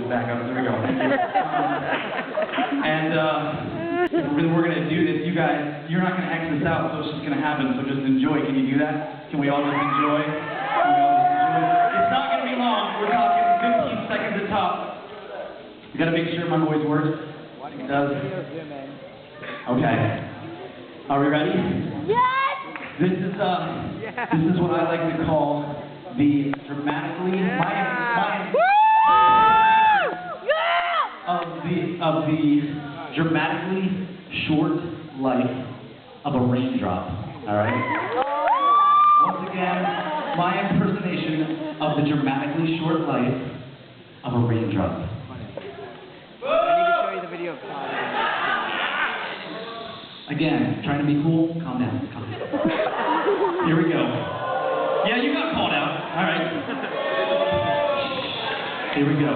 just back up. There we go. We're going to do this. You guys, you're not going to X this out, so it's just going to happen. So just enjoy. Can you do that? Can we all just enjoy? It's not going to be long. We're talking 15 seconds at top. You got to make sure my voice works. It does. Okay. Are we ready? Yes! This is what I like to call the dramatically of the dramatically short life of a raindrop. All right. Once again, my impersonation of the dramatically short life of a raindrop. I need to show you the video of Todd. Again, trying to be cool. Calm down. Calm down. Here we go. Yeah, you got called out. All right. Here we go.